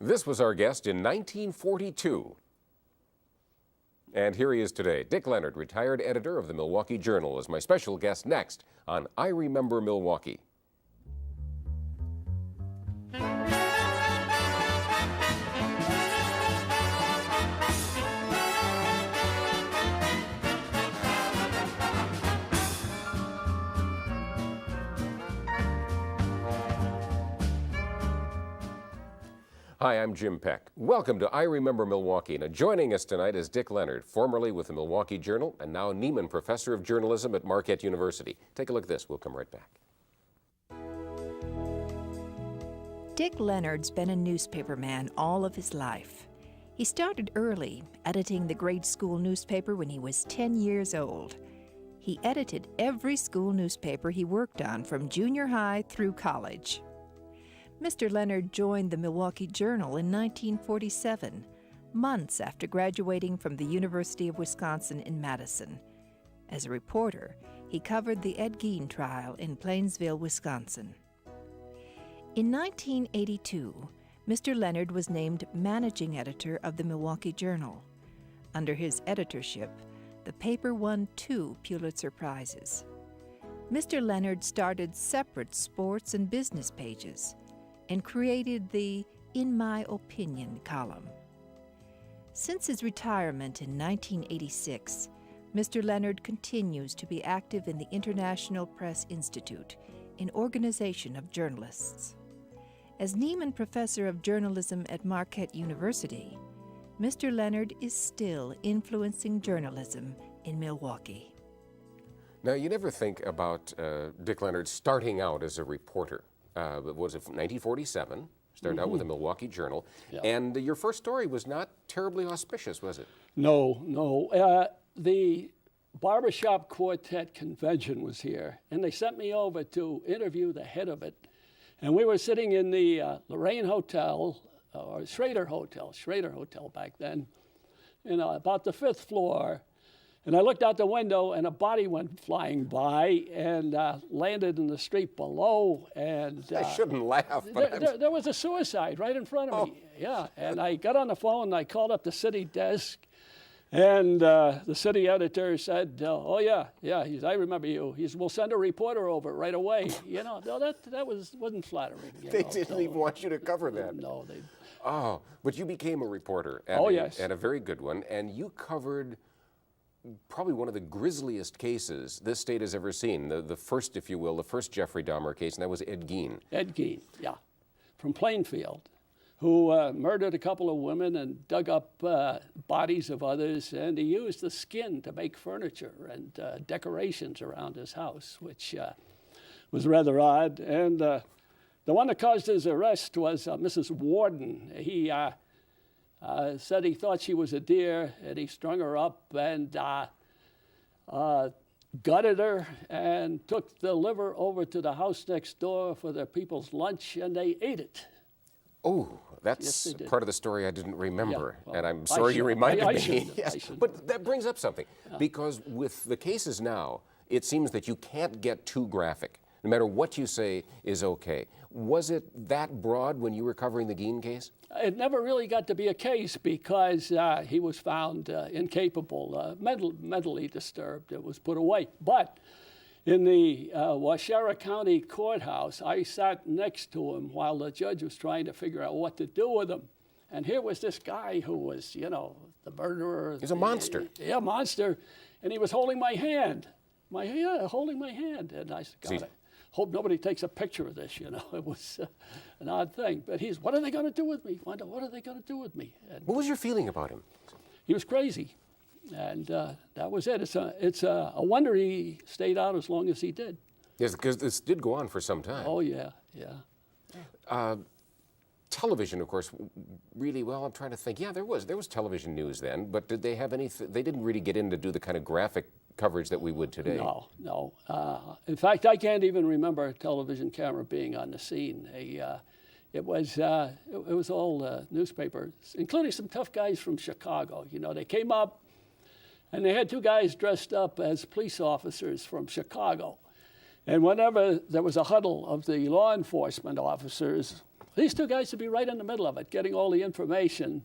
This was our guest in 1942. And here he is today. Dick Leonard, retired editor of the Milwaukee Journal, is my special guest next on I Remember Milwaukee. Hi, I'm Jim Peck. Welcome to I Remember Milwaukee. Now, joining us tonight is Dick Leonard, formerly with the Milwaukee Journal and now Nieman Professor of Journalism at Marquette University. Take a look at this. We'll come right back. Dick Leonard's been a newspaperman all of his life. He started early, editing the grade school newspaper when he was 10 years old. He edited every school newspaper he worked on from junior high through college. Mr. Leonard joined the Milwaukee Journal in 1947, months after graduating from the University of Wisconsin in Madison. As a reporter, he covered the Ed Gein trial in Plainsville, Wisconsin. In 1982, Mr. Leonard was named managing editor of the Milwaukee Journal. Under his editorship, the paper won 2 Pulitzer Prizes. Mr. Leonard started separate sports and business pages and created the In My Opinion column. Since his retirement in 1986, Mr. Leonard continues to be active in the International Press Institute, an organization of journalists. As Nieman Professor of Journalism at Marquette University, Mr. Leonard is still influencing journalism in Milwaukee. Now, you never think about Dick Leonard starting out as a reporter. Was it 1947? Started out with the Milwaukee Journal. Yeah. And your first story was not terribly auspicious, was it? No. The Barbershop Quartet Convention was here, and they sent me over to interview the head of it. And we were sitting in the Lorraine Hotel, or Schrader Hotel back then, about the 5th floor. And I looked out the window, and a body went flying by and landed in the street below. And I shouldn't laugh, but there was a suicide right in front of me. Yeah, and I got on the phone, and I called up the city desk, and the city editor said, "Oh yeah, I remember you. We'll send a reporter over right away." No, that wasn't flattering. They didn't even want you to cover that. No, they. Oh, but you became a reporter. Yes, and a very good one, and you covered probably one of the grisliest cases this state has ever seen, the first, if you will, the first Jeffrey Dahmer case, and that was Ed Gein. Ed Gein, yeah, from Plainfield, who murdered a couple of women and dug up bodies of others, and he used the skin to make furniture and decorations around his house, which was rather odd. And the one that caused his arrest was Mrs. Warden. He said he thought she was a deer, and he strung her up and gutted her and took the liver over to the house next door for the people's lunch, and they ate it. Oh, that's part of the story I didn't remember, yeah, well, and I'm sorry you reminded me. Yes, but that brings up something, because with the cases now, it seems that you can't get too graphic. No matter what you say is okay. Was it that broad when you were covering the Gein case? It never really got to be a case because he was found incapable, mentally disturbed. It was put away. But in the Waushara County Courthouse, I sat next to him while the judge was trying to figure out what to do with him. And here was this guy who was, the murderer. He's a monster. Yeah, monster. And he was holding my hand. Holding my hand. And I said, God, I hope nobody takes a picture of this, It was an odd thing. But what are they going to do with me? What are they going to do with me? And what was your feeling about him? He was crazy. And that was it. It's a wonder he stayed out as long as he did. Yes, because this did go on for some time. Oh, yeah. Television, of course, really, well, I'm trying to think. Yeah, there was television news then, but did they have they didn't really get in to do the kind of graphic coverage that we would today. No. In fact, I can't even remember a television camera being on the scene. It was all newspapers, including some tough guys from Chicago. They came up, and they had 2 guys dressed up as police officers from Chicago. And whenever there was a huddle of the law enforcement officers, These two guys would be right in the middle of it, getting all the information.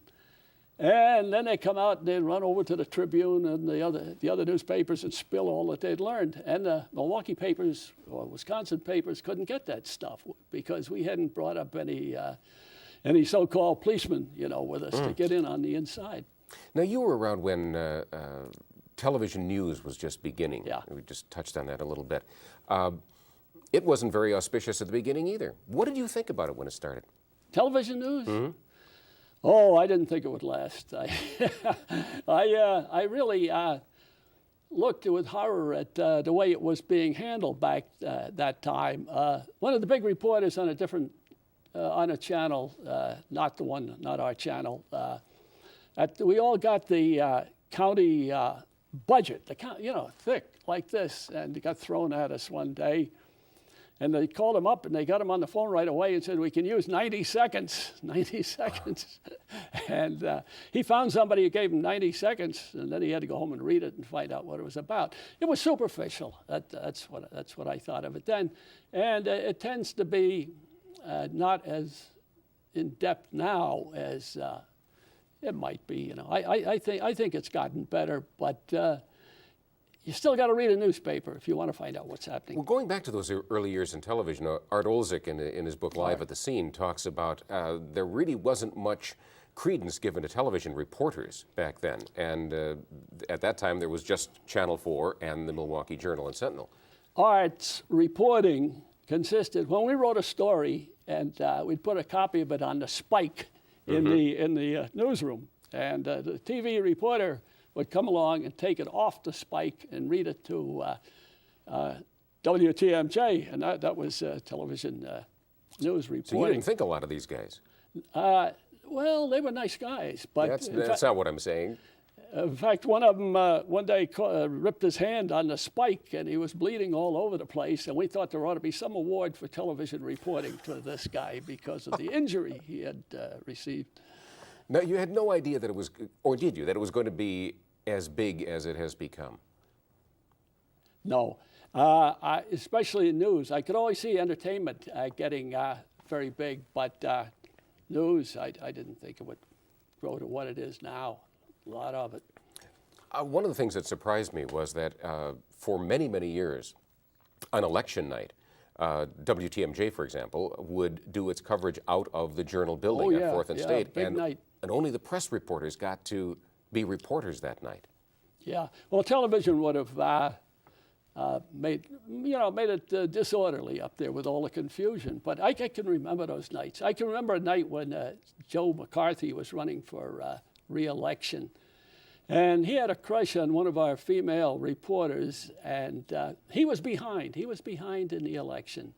And then they come out and they'd run over to the Tribune and the other newspapers and spill all that they'd learned. And the Milwaukee papers or Wisconsin papers couldn't get that stuff because we hadn't brought up any so-called policemen, with us to get in on the inside. Now, you were around when television news was just beginning. Yeah. We just touched on that a little bit. It wasn't very auspicious at the beginning either. What did you think about it when it started? Television news? Mm-hmm. Oh, I didn't think it would last. I really looked with horror at the way it was being handled back that time. One of the big reporters on a channel, not our channel, we all got the county budget, thick like this, and it got thrown at us one day. And they called him up, and they got him on the phone right away and said, we can use 90 seconds, 90 seconds. And he found somebody who gave him 90 seconds, and then he had to go home and read it and find out what it was about. It was superficial. That's what I thought of it then. And it tends to be not as in-depth now as it might be. I think it's gotten better, but you still got to read a newspaper if you want to find out what's happening. Well, going back to those early years in television, Art Olczyk in his book Live at the Scene talks about there really wasn't much credence given to television reporters back then. And at that time, there was just Channel 4 and the Milwaukee Journal and Sentinel. Art's reporting consisted, when we wrote a story, and we'd put a copy of it on the spike in the newsroom, and the TV reporter would come along and take it off the spike and read it to WTMJ, and that was television news reporting. So you didn't think a lot of these guys? Well, they were nice guys, but that's not what I'm saying. In fact, one of them one day ripped his hand on the spike, and he was bleeding all over the place, and we thought there ought to be some award for television reporting to this guy because of the injury he had received. Now, you had no idea that it was, or did you, that it was going to be as big as it has become? No, especially in news. I could always see entertainment getting very big, but news, I didn't think it would grow to what it is now. A lot of it. One of the things that surprised me was that for many, many years, on election night, WTMJ, for example, would do its coverage out of the Journal building at 4th and State. Big night. And only the press reporters got to be reporters that night. Yeah, well, television would have made it disorderly up there with all the confusion. But I can remember those nights. I can remember a night when Joe McCarthy was running for re-election. And he had a crush on one of our female reporters, and he was behind. He was behind in the election.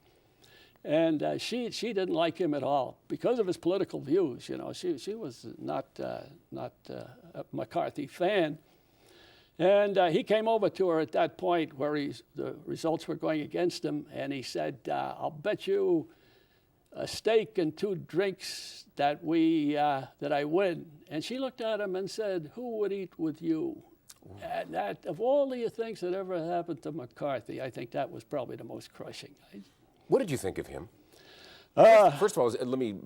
And she didn't like him at all because of his political views. She was not a McCarthy fan. And he came over to her at that point where the results were going against him, and he said, I'll bet you a steak and 2 drinks that I win. And she looked at him and said, who would eat with you? And that, of all the things that ever happened to McCarthy, I think that was probably the most crushing. What did you think of him? First of all,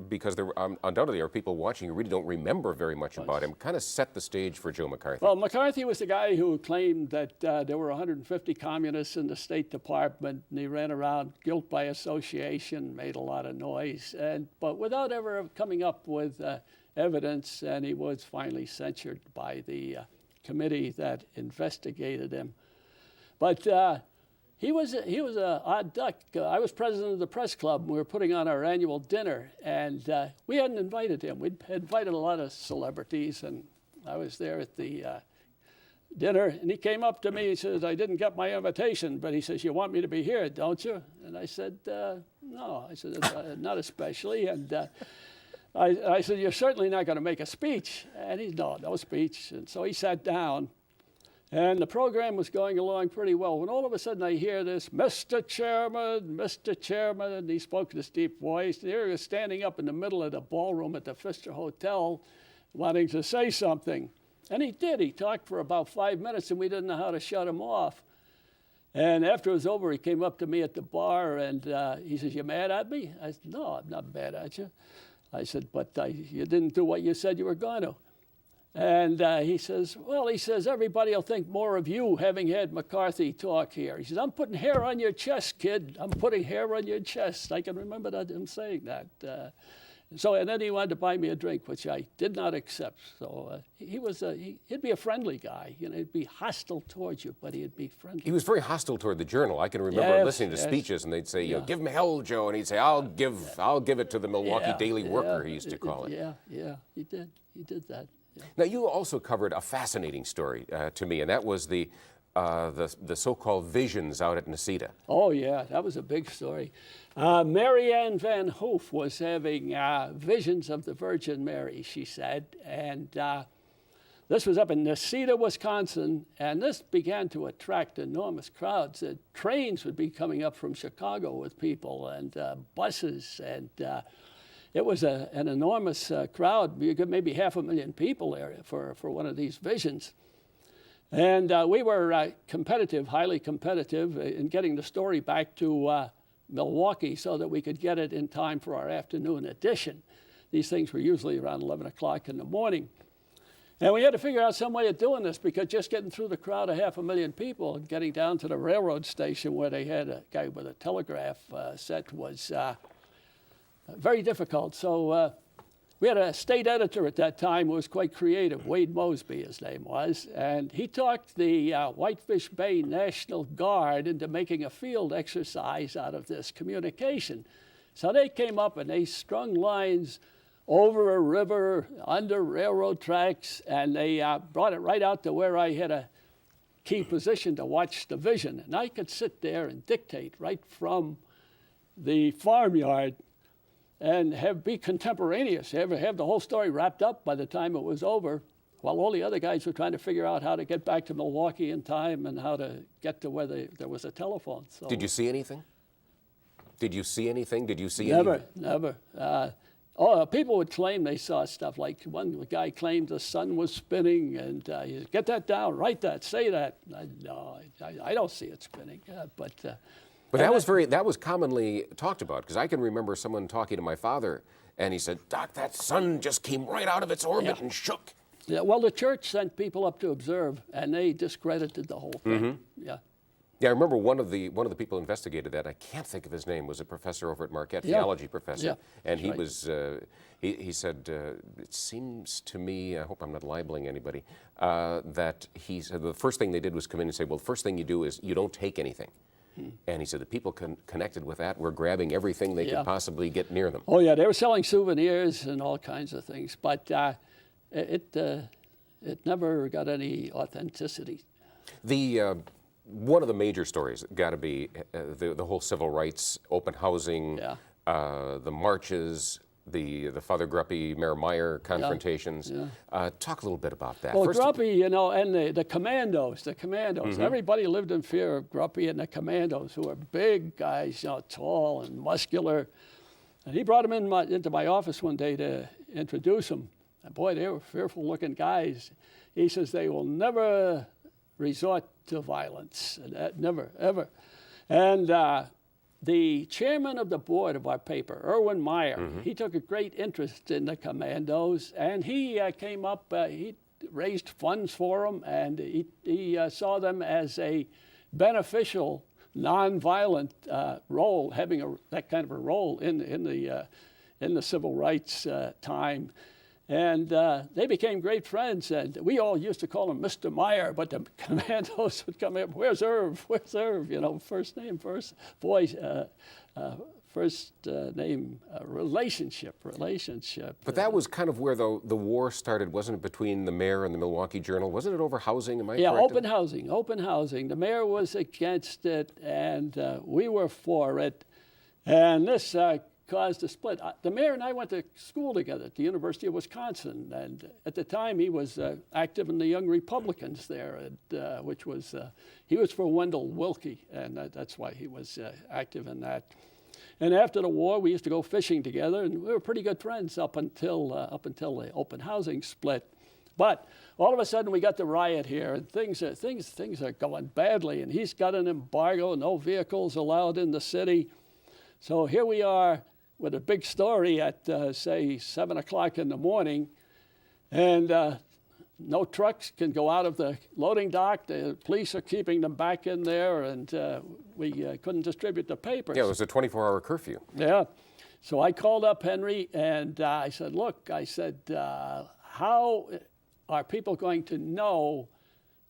because there undoubtedly are people watching who really don't remember very much about him, kind of set the stage for Joe McCarthy. Well, McCarthy was the guy who claimed that there were 150 communists in the State Department, and he ran around guilt by association, made a lot of noise, but without ever coming up with evidence, and he was finally censured by the committee that investigated him. But he was a odd duck. I was president of the press club, and we were putting on our annual dinner, and we hadn't invited him. We'd invited a lot of celebrities, and I was there at the dinner, and he came up to me and says, I didn't get my invitation, but he says, you want me to be here, don't you? And I said, no. I said, not especially. And I said, you're certainly not going to make a speech. And he said, no speech. And so he sat down. And the program was going along pretty well when all of a sudden I hear this, Mr. Chairman, and he spoke in this deep voice. And here he was standing up in the middle of the ballroom at the Pfister Hotel wanting to say something. And he did. He talked for about 5 minutes, and we didn't know how to shut him off. And after it was over, he came up to me at the bar, and he says, "You mad at me?" I said, "No, I'm not mad at you." I said, "But you didn't do what you said you were going to." And he says, "Well," he says, "everybody will think more of you having had McCarthy talk here." He says, "I'm putting hair on your chest, kid. I'm putting hair on your chest." I can remember him saying that. And then he wanted to buy me a drink, which I did not accept. So he'd be a friendly guy. You know, he'd be hostile towards you, but he'd be friendly. He was very hostile toward the Journal. I can remember listening to speeches, and they'd say, you know, "Give him hell, Joe," and he'd say, "I'll give it to the Milwaukee Daily Worker," he used to call it. Yeah, he did that. Yeah. Now, you also covered a fascinating story to me, and that was the so-called visions out at Nisita. Oh, yeah, that was a big story. Mary Ann Van Hoof was having visions of the Virgin Mary, she said, and this was up in Nisita, Wisconsin, and this began to attract enormous crowds. Trains would be coming up from Chicago with people, and buses, and it was an enormous crowd. You could maybe 500,000 people there for one of these visions. And we were competitive, highly competitive, in getting the story back to Milwaukee so that we could get it in time for our afternoon edition. These things were usually around 11 o'clock in the morning. And we had to figure out some way of doing this, because just getting through the crowd of 500,000 people and getting down to the railroad station where they had a guy with a telegraph set was very difficult. So we had a state editor at that time who was quite creative, Wade Mosby, his name was, and he talked the Whitefish Bay National Guard into making a field exercise out of this communication. So they came up and they strung lines over a river, under railroad tracks, and they brought it right out to where I had a key position to watch the vision. And I could sit there and dictate right from the farmyard and be contemporaneous, have the whole story wrapped up by the time it was over, while all the other guys were trying to figure out how to get back to Milwaukee in time and how to get to where there was a telephone. So, did you see anything? Did you see anything? Did you see anything? Never. People would claim they saw stuff. Like one guy claimed the sun was spinning, and he said, "Get that down, write that, say that." I don't see it spinning, But that was commonly talked about, because I can remember someone talking to my father, and he said, "Doc, that sun just came right out of its orbit and shook." Yeah, well, the church sent people up to observe, and they discredited the whole thing. Mm-hmm. Yeah. Yeah, I remember one of the people investigated that. I can't think of his name. Was a professor over at Marquette, theology professor, and he was. He said, "It seems to me, I hope I'm not libeling anybody, that he said the first thing they did was come in and say, well, the first thing you do is you don't take anything." And he said the people connected with that were grabbing everything they could possibly get near them. Oh, yeah, they were selling souvenirs and all kinds of things, but it never got any authenticity. One of the major stories got to be the whole civil rights, open housing, the marches, the Father Gruppy, Mayor Meyer confrontations. Talk a little bit about that. Well, Gruppy, and the commandos. Mm-hmm. Everybody lived in fear of Gruppy and the commandos, who were big guys, tall and muscular. And he brought them into my office one day to introduce them. And boy, they were fearful-looking guys. He says they will never resort to violence, never, ever. And the chairman of the board of our paper, Erwin Meyer, he took a great interest in the commandos, and he came up, he raised funds for them, and he saw them as a beneficial, nonviolent role, having that kind of a role in the civil rights time. And they became great friends, and we all used to call him Mr. Meyer, but the commandos would come in, "Where's Irv? Where's Irv?" First name, first voice, first name, relationship. But that was kind of where the war started, wasn't it, between the mayor and the Milwaukee Journal? Wasn't it over housing? Am I correct? Yeah, open housing. The mayor was against it, and we were for it. And this caused a split. The mayor and I went to school together at the University of Wisconsin, and at the time he was active in the Young Republicans there, which was, he was for Wendell Willkie, and that's why he was active in that. And after the war, we used to go fishing together, and we were pretty good friends up until the open housing split. But all of a sudden we got the riot here, and things are going badly, and he's got an embargo, no vehicles allowed in the city. So here we are with a big story at, say, 7 o'clock in the morning, and no trucks can go out of the loading dock. The police are keeping them back in there, and we couldn't distribute the papers. Yeah, it was a 24-hour curfew. Yeah. So I called up Henry, and I said, look, how are people going to know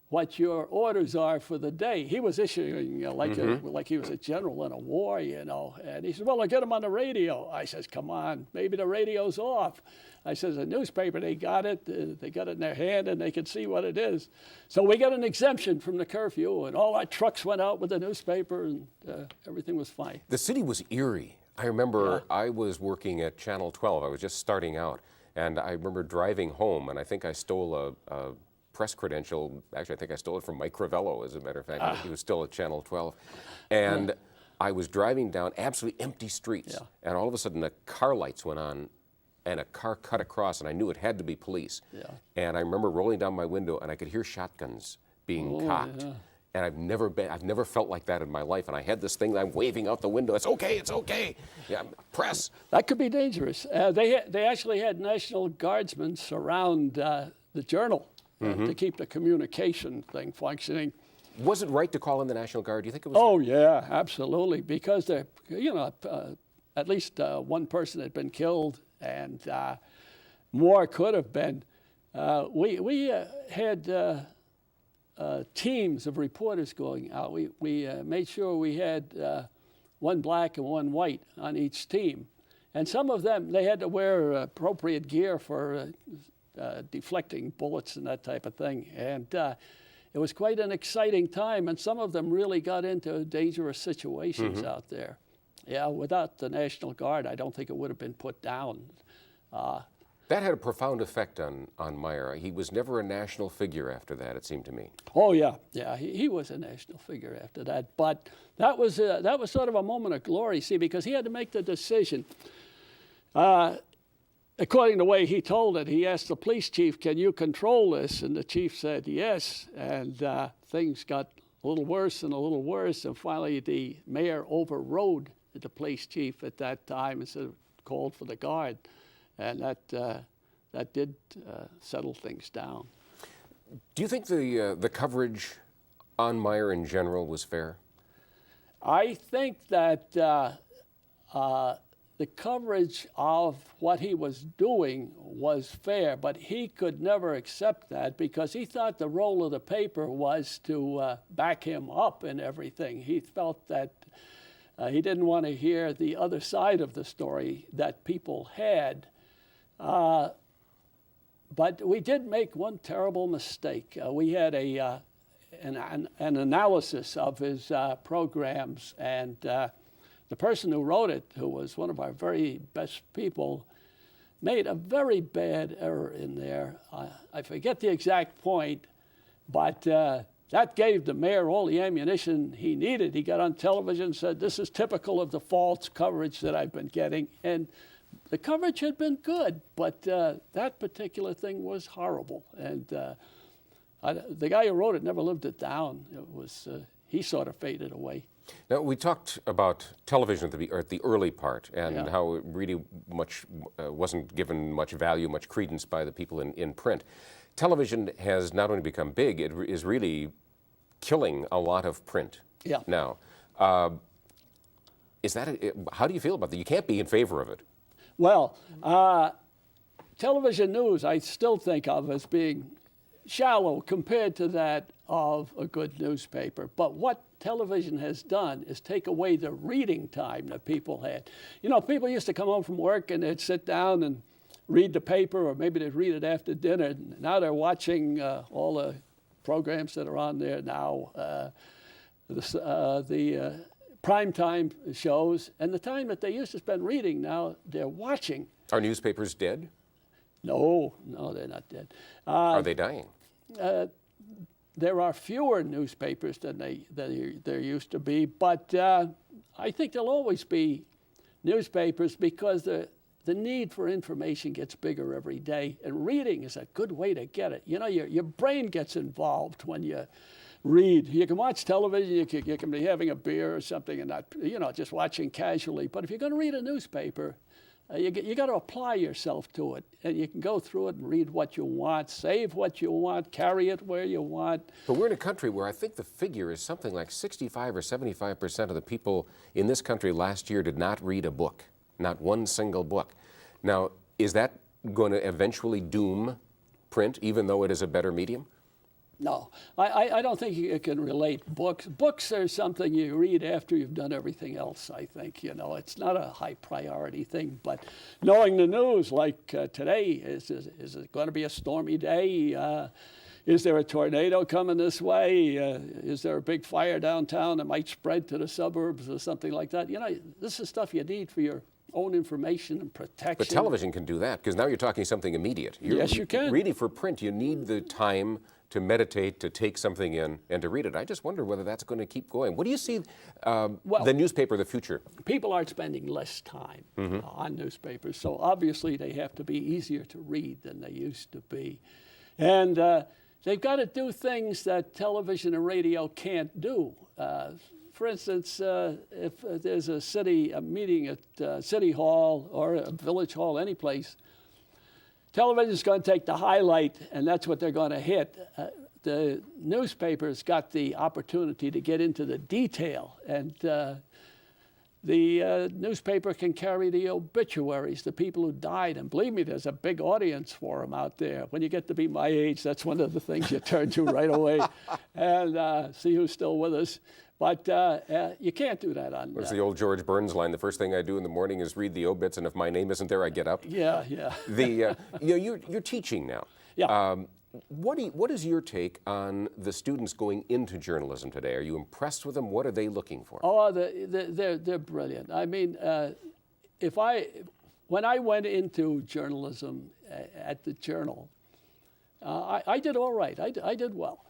what your orders are for the day? He was issuing like he was a general in a war, And he said, well, I get them on the radio. I says, come on, maybe the radio's off. I says, a newspaper, they got it in their hand, and they could see what it is. So we got an exemption from the curfew, and all our trucks went out with the newspaper, and everything was fine. The city was eerie. I remember I was working at Channel 12. I was just starting out, and I remember driving home, and I think I stole a press credential. Actually, I think I stole it from Mike Crivello, as a matter of fact. He was still at Channel 12. And I was driving down absolutely empty streets, and all of a sudden the car lights went on, and a car cut across, and I knew it had to be police. And I remember rolling down my window, and I could hear shotguns being cocked. And I've never felt like that in my life. And I had this thing that I'm waving out the window. It's okay, it's okay. Yeah, press. That could be dangerous. They actually had National Guardsmen surround the Journal to keep the communication thing functioning. Was it right to call in the National Guard? Do you think it was? Oh yeah, absolutely. Because at least one person had been killed, and more could have been. We had. Teams of reporters going out. We made sure we had one black and one white on each team. And some of them, they had to wear appropriate gear for deflecting bullets and that type of thing. And it was quite an exciting time, and some of them really got into dangerous situations out there. Yeah, without the National Guard, I don't think it would have been put down. That had a profound effect on Meyer. He was never a national figure after that, it seemed to me. Oh yeah, he was a national figure after that. But that was sort of a moment of glory, see, because he had to make the decision. According to the way he told it, he asked the police chief, "Can you control this?" And the chief said yes. And things got a little worse and a little worse. And finally, the mayor overrode the police chief at that time and said, called for the guard. And that did settle things down. Do you think the coverage on Meyer in general was fair? I think that the coverage of what he was doing was fair, but he could never accept that because he thought the role of the paper was to back him up in everything. He felt that he didn't want to hear the other side of the story that people had. But we did make one terrible mistake. We had an analysis of his programs, and the person who wrote it, who was one of our very best people, made a very bad error in there. I forget the exact point, but that gave the mayor all the ammunition he needed. He got on television and said, "This is typical of the false coverage that I've been getting." And the coverage had been good, but that particular thing was horrible. And the guy who wrote it never lived it down. It was he sort of faded away. Now, we talked about television at the early part and how it really wasn't given much value, much credence by the people in print. Television has not only become big, it is really killing a lot of print now. How do you feel about that? You can't be in favor of it. Well, television news I still think of as being shallow compared to that of a good newspaper. But what television has done is take away the reading time that people had. You know, people used to come home from work and they'd sit down and read the paper, or maybe they'd read it after dinner. Now they're watching all the programs that are on there now, the primetime shows, and the time that they used to spend reading, now they're watching. Are newspapers dead? No, they're not dead. Are they dying? There are fewer newspapers than there used to be, but I think there'll always be newspapers because the the need for information gets bigger every day, and reading is a good way to get it. You know, your brain gets involved when you read. You can watch television, you can be having a beer or something and not, you know, just watching casually. But if you're going to read a newspaper, you got to apply yourself to it. And you can go through it and read what you want, save what you want, carry it where you want. But we're in a country where I think the figure is something like 65 or 75% of the people in this country last year did not read a book, not one single book. Now, is that going to eventually doom print, even though it is a better medium? No, I don't think you can relate books. Books are something you read after you've done everything else, I think. You know, it's not a high priority thing. But knowing the news, like today, is it going to be a stormy day? Is there a tornado coming this way? Is there a big fire downtown that might spread to the suburbs or something like that? You know, this is stuff you need for your own information and protection. But television can do that, because now you're talking something immediate. Yes, you can. Really, for print, you need the time to meditate, to take something in, and to read it. I just wonder whether that's going to keep going. What do you see the newspaper of the future? People are spending less time on newspapers, so obviously they have to be easier to read than they used to be. And they've got to do things that television and radio can't do. For instance, if there's a meeting at City Hall or a Village Hall, any place, television's going to take the highlight, and that's what they're going to hit. The newspaper's got the opportunity to get into the detail, and the newspaper can carry the obituaries, the people who died, and believe me, there's a big audience for them out there. When you get to be my age, that's one of the things you turn to right away and see who's still with us. But you can't do that on... What's the old George Burns line? The first thing I do in the morning is read the obits, and if my name isn't there, I get up. Yeah. You're teaching now. Yeah. What is your take on the students going into journalism today? Are you impressed with them? What are they looking for? Oh, they're brilliant. I mean, when I went into journalism at the Journal, I did all right. I did well.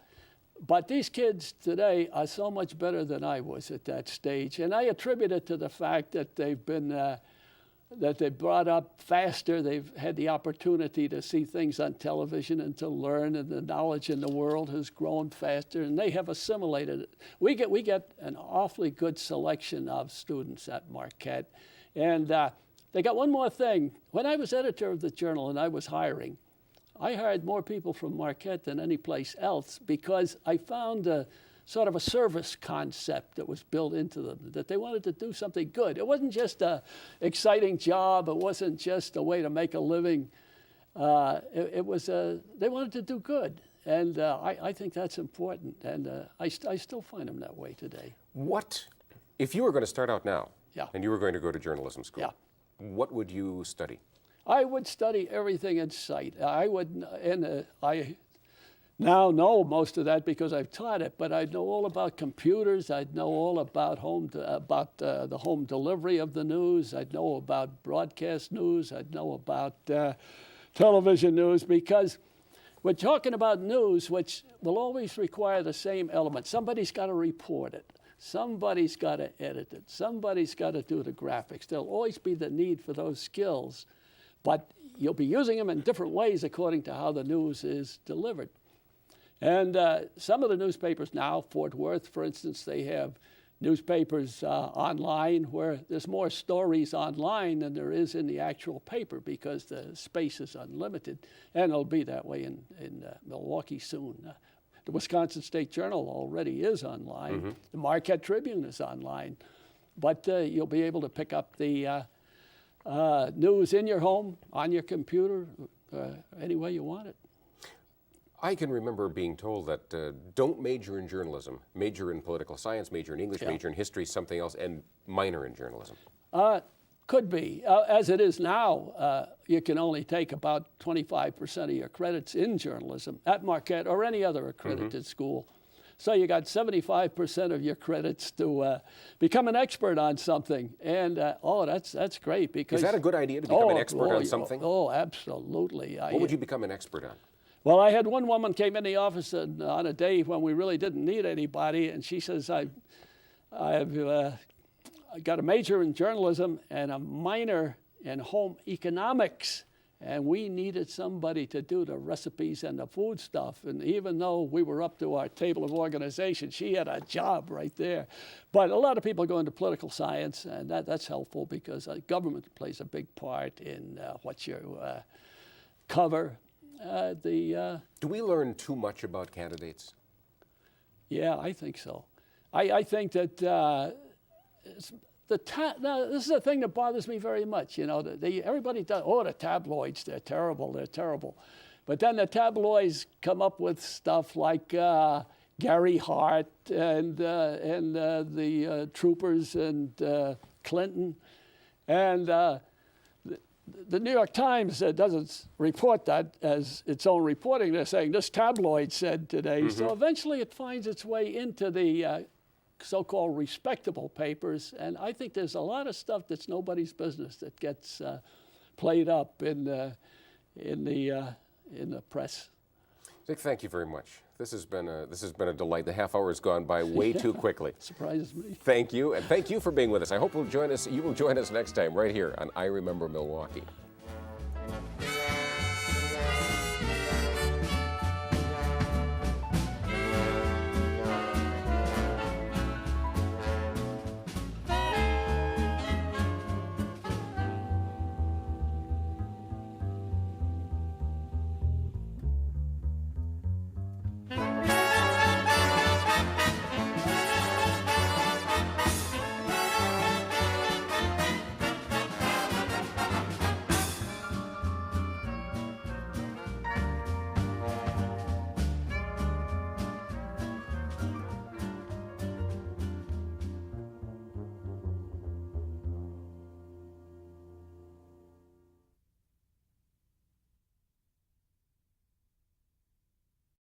But these kids today are so much better than I was at that stage, and I attribute it to the fact that they've been that they brought up faster. They've had the opportunity to see things on television and to learn, and the knowledge in the world has grown faster, and they have assimilated it. We get an awfully good selection of students at Marquette, and they got one more thing. When I was editor of the Journal and I was hiring, I hired more people from Marquette than any place else because I found sort of a service concept that was built into them, that they wanted to do something good. It wasn't just an exciting job. It wasn't just a way to make a living. They wanted to do good. And I think that's important. And I still find them that way today. If you were going to start out now, yeah, and you were going to go to journalism school, yeah, what would you study? I would study everything in sight. I now know most of that because I've taught it, but I'd know all about computers. I'd know all about the home delivery of the news. I'd know about broadcast news. I'd know about television news, because we're talking about news which will always require the same element. Somebody's got to report it. Somebody's got to edit it. Somebody's got to do the graphics. There'll always be the need for those skills. But you'll be using them in different ways according to how the news is delivered. And some of the newspapers now, Fort Worth, for instance, they have newspapers online where there's more stories online than there is in the actual paper because the space is unlimited. And it'll be that way in Milwaukee soon. The Wisconsin State Journal already is online. Mm-hmm. The Marquette Tribune is online. But you'll be able to pick up the news in your home, on your computer, any way you want it. I can remember being told that don't major in journalism, major in political science, major in English, major in history, something else, and minor in journalism. Could be. As it is now, you can only take about 25% of your credits in journalism at Marquette or any other accredited school. So you got 75% of your credits to become an expert on something. And, that's great. Because is that a good idea, to become an expert on something? Oh, absolutely. What would you become an expert on? Well, I had one woman came in the office on a day when we really didn't need anybody, and she says, I've got a major in journalism and a minor in home economics. And we needed somebody to do the recipes and the food stuff. And even though we were up to our table of organization, she had a job right there. But a lot of people go into political science, and that's helpful because government plays a big part in what you cover. Do we learn too much about candidates? Yeah, I think so. I think that now, this is the thing that bothers me very much. You know, everybody does, oh, the tabloids, they're terrible, they're terrible. But then the tabloids come up with stuff like Gary Hart and the troopers and Clinton. And the New York Times doesn't report that as its own reporting. They're saying this tabloid said today. Mm-hmm. So eventually it finds its way into the so-called respectable papers, and I think there's a lot of stuff that's nobody's business that gets played up in the press. Dick, thank you very much. This has been a delight. The half hour has gone by way too quickly. Surprises me. Thank you, and thank you for being with us. I hope you will join us next time right here on I Remember Milwaukee.